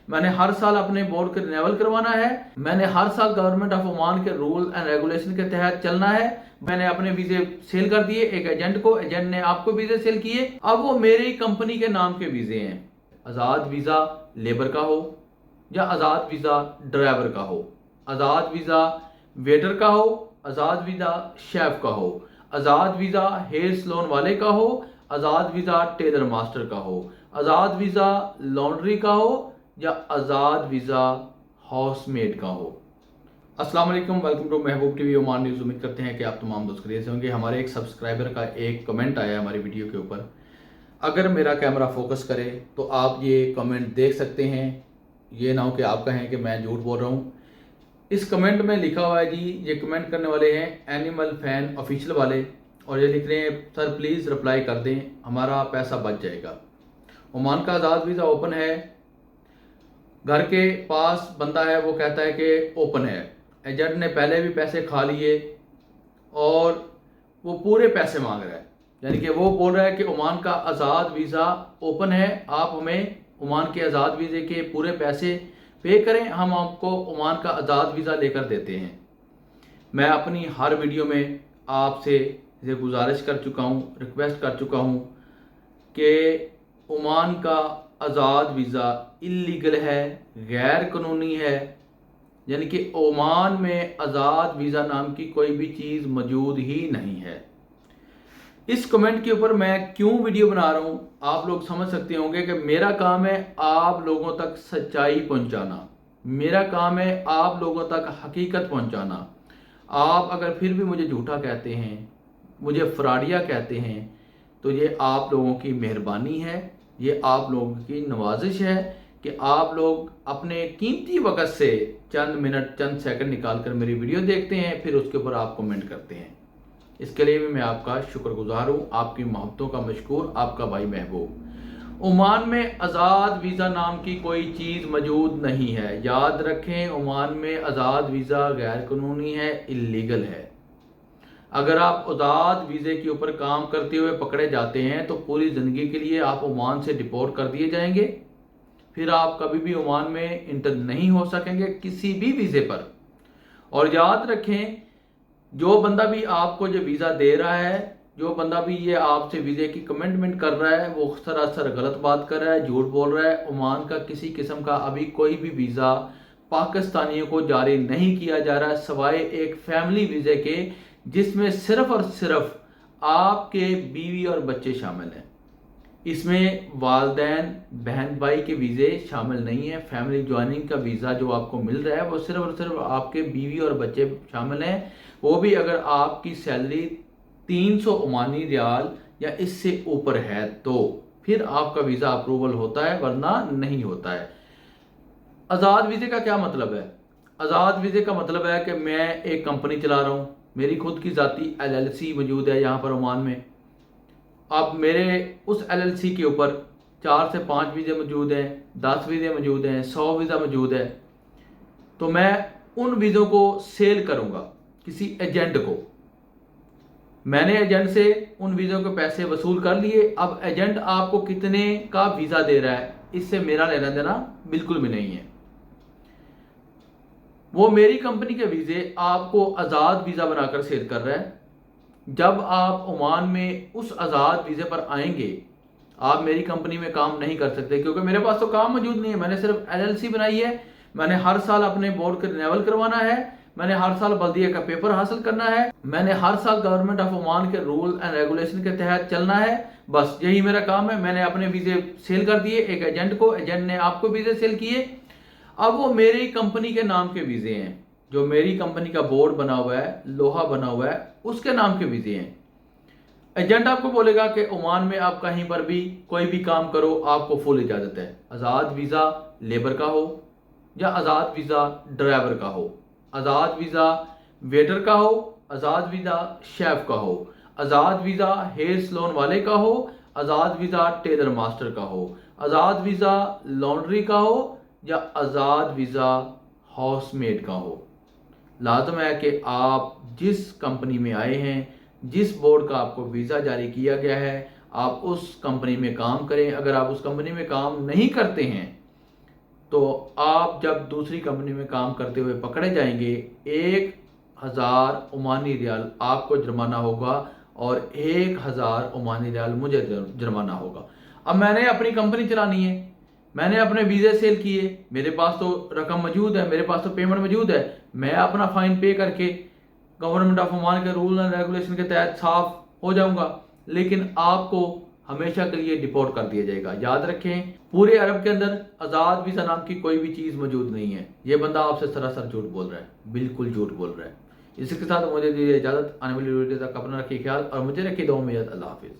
मैंने हर साल अपने बोर्ड के रिन्यूअल करवाना है। मैंने हर साल गवर्नमेंट ऑफ ओमान के रूल एंड रेगुलेशन के तहत चलना है। मैंने अपने वीजे सेल कर दिए एक एजेंट को, एजेंट ने आपको वीजे सेल किए। अब वो मेरी कंपनी के नाम के वीजे हैं। आज़ाद वीज़ा लेबर का हो या आज़ाद वीज़ा ड्राइवर का हो, आज़ाद वीज़ा वेटर का हो, आज़ाद वीज़ा शेफ का हो, आज़ाद वीज़ा हेयर सैलून वाले का हो, आज़ाद वीज़ा टेलर मास्टर का हो, आज़ाद वीज़ा लॉन्ड्री का हो या आज़ाद वीज़ा हाउसमेड का हो। अस्सलाम वालेकुम, welcome to Mehboob TV Oman news. उम्मीद करते हैं कि आप तमाम दोस्त खैरियत से होंगे। हमारे एक सब्सक्राइबर का एक कमेंट आया हमारी वीडियो के ऊपर। अगर मेरा कैमरा फोकस करे तो आप ये कमेंट देख सकते हैं। ये ना हो कि आप कहें कि मैं झूठ बोल रहा हूँ। इस कमेंट में लिखा हुआ है जी, ये कमेंट करने वाले हैं एनिमल फैन ऑफिशियल वाले, और ये लिख रहे हैं सर प्लीज़ रिप्लाई कर दें, हमारा पैसा बच जाएगा। ओमान का आज़ाद वीज़ा ओपन है, घर के पास बंदा है वो कहता है कि ओपन है। एजेंट ने पहले भी पैसे खा लिए और वो पूरे पैसे मांग रहा है, यानी कि वो बोल रहा है कि ओमान का आज़ाद वीज़ा ओपन है, आप हमें ओमान के आज़ाद वीज़े के पूरे पैसे पे करें, हम आपको ओमान का आज़ाद वीज़ा लेकर देते हैं। मैं अपनी हर वीडियो में आपसे ये गुजारिश कर चुका हूँ, रिक्वेस्ट कर चुका हूँ कि ओमान का आज़ाद वीज़ा इल्लीगल है, गैर कानूनी है, यानी कि ओमान में आज़ाद वीज़ा नाम की कोई भी चीज़ मौजूद ही नहीं है। इस कमेंट के ऊपर मैं क्यों वीडियो बना रहा हूँ आप लोग समझ सकते होंगे कि मेरा काम है आप लोगों तक सच्चाई पहुँचाना, मेरा काम है आप लोगों तक हकीकत पहुँचाना। आप अगर फिर भी मुझे झूठा कहते हैं, मुझे फ्रॉडिया कहते हैं, तो ये आप लोगों की मेहरबानी है, ये आप लोगों की नवाजिश है कि आप लोग अपने कीमती वक्त से चंद मिनट चंद सेकंड निकाल कर मेरी वीडियो देखते हैं, फिर उसके ऊपर आप कमेंट करते हैं। इसके लिए भी मैं आपका शुक्रगुजार हूँ, आपकी मोहब्बतों का मशकूर, आपका भाई महबूब। ओमान में आज़ाद वीज़ा नाम की कोई चीज़ मौजूद नहीं है। याद रखें, ओमान में आज़ाद वीज़ा गैर कानूनी है, इल्लीगल है। अगर आप आज़ाद वीज़े के ऊपर काम करते हुए पकड़े जाते हैं तो पूरी ज़िंदगी के लिए आप ओमान से डिपोर्ट कर दिए जाएंगे, फिर आप कभी भी ओमान में इंटर नहीं हो सकेंगे किसी भी वीज़े पर। और याद रखें, जो बंदा भी आपको जो वीज़ा दे रहा है, जो बंदा भी ये आपसे वीज़े की कमिटमेंट कर रहा है, वो सरासर गलत बात कर रहा है, झूठ बोल रहा है। ओमान का किसी किस्म का अभी कोई भी वीज़ा पाकिस्तानियों को जारी नहीं किया जा रहा है, सवाए एक फैमिली वीज़े के, जिसमें सिर्फ और सिर्फ आपके बीवी और बच्चे शामिल हैं। इसमें वालदैन बहन भाई के वीज़े शामिल नहीं है। फैमिली ज्वाइनिंग का वीज़ा जो आपको मिल रहा है वो सिर्फ और सिर्फ आपके बीवी और बच्चे शामिल हैं, वो भी अगर आपकी सैलरी 300 ओमानी रियाल या इससे ऊपर है तो फिर आपका वीज़ा अप्रूवल होता है, वरना नहीं होता है। आज़ाद वीज़े का क्या मतलब है? आज़ाद वीज़े का मतलब है कि मैं एक कंपनी चला रहा हूँ, मेरी खुद की ज़ाती LLC मौजूद है यहाँ पर ओमान में। अब मेरे उस LLC के ऊपर 4 से 5 वीज़े मौजूद हैं, 10 वीज़े मौजूद हैं, 100 वीज़ा मौजूद है। तो मैं उन वीज़ों को सेल करूँगा किसी एजेंट को। मैंने एजेंट से उन वीज़ों के पैसे वसूल कर लिए। अब एजेंट आपको कितने का वीज़ा दे रहा है, इससे मेरा लेना देना बिल्कुल भी नहीं है। वो मेरी कंपनी के वीज़े आपको आज़ाद वीज़ा बनाकर सेल कर रहा है। जब आप ओमान में उस आज़ाद वीज़े पर आएंगे, आप मेरी कंपनी में काम नहीं कर सकते, क्योंकि मेरे पास तो काम मौजूद नहीं है। मैंने सिर्फ LLC बनाई है, मैंने हर साल अपने बोर्ड के रिन्यूअल करवाना है, मैंने हर साल बल्दिया का पेपर हासिल करना है, मैंने हर साल गवर्नमेंट ऑफ ओमान के रूल एंड रेगुलेशन के तहत चलना है। बस यही मेरा काम है। मैंने अपने वीज़े सेल कर दिए एक एजेंट को, एजेंट ने आपको वीज़े सेल किए। अब वो मेरी कंपनी के नाम के वीज़े हैं, जो मेरी कंपनी का बोर्ड बना हुआ है, लोहा बना हुआ है, उसके नाम के वीज़े हैं। एजेंट आपको बोलेगा कि ओमान में आप कहीं पर भी कोई भी काम करो, आपको फुल इजाज़त है। आज़ाद वीज़ा लेबर का हो या आज़ाद वीज़ा ड्राइवर का हो, आज़ाद वीज़ा वेटर का हो, आज़ाद वीज़ा शेफ का हो, आज़ाद वीज़ा हेयर सैलून वाले का हो, आज़ाद वीज़ा टेलर मास्टर का हो, आज़ाद वीज़ा लॉन्ड्री का हो या आज़ाद वीज़ा हाउसमेड का हो। लाजम है कि आप जिस कंपनी में आए हैं, जिस बोर्ड का आपको वीज़ा जारी किया गया है, आप उस कंपनी में काम करें। अगर आप उस कंपनी में काम नहीं करते हैं تو آپ جب دوسری کمپنی میں کام کرتے ہوئے پکڑے جائیں گے 1000 عمانی ریال آپ کو جرمانہ ہوگا اور 1000 عمانی ریال مجھے جرمانہ ہوگا۔ اب میں نے اپنی کمپنی چلانی ہے، میں نے اپنے ویزے سیل کیے، میرے پاس تو رقم موجود ہے، میرے پاس تو پیمنٹ موجود ہے، میں اپنا فائن پے کر کے گورنمنٹ آف عمان کے رول اینڈ ریگولیشن کے تحت صاف ہو جاؤں گا، لیکن آپ کو ہمیشہ کے لیے ڈپورٹ کر دیا جائے گا۔ یاد رکھیں پورے عرب کے اندر آزاد ویزا نام کی کوئی بھی چیز موجود نہیں ہے۔ یہ بندہ آپ سے سراسر جھوٹ بول رہا ہے، بالکل جھوٹ بول رہا ہے۔ اسی کے ساتھ مجھے دیجیے اجازت، آنے والی ویڈیو تک اپنا رکھیے خیال اور مجھے رکھیے دعاؤں میں یاد۔ اللہ حافظ۔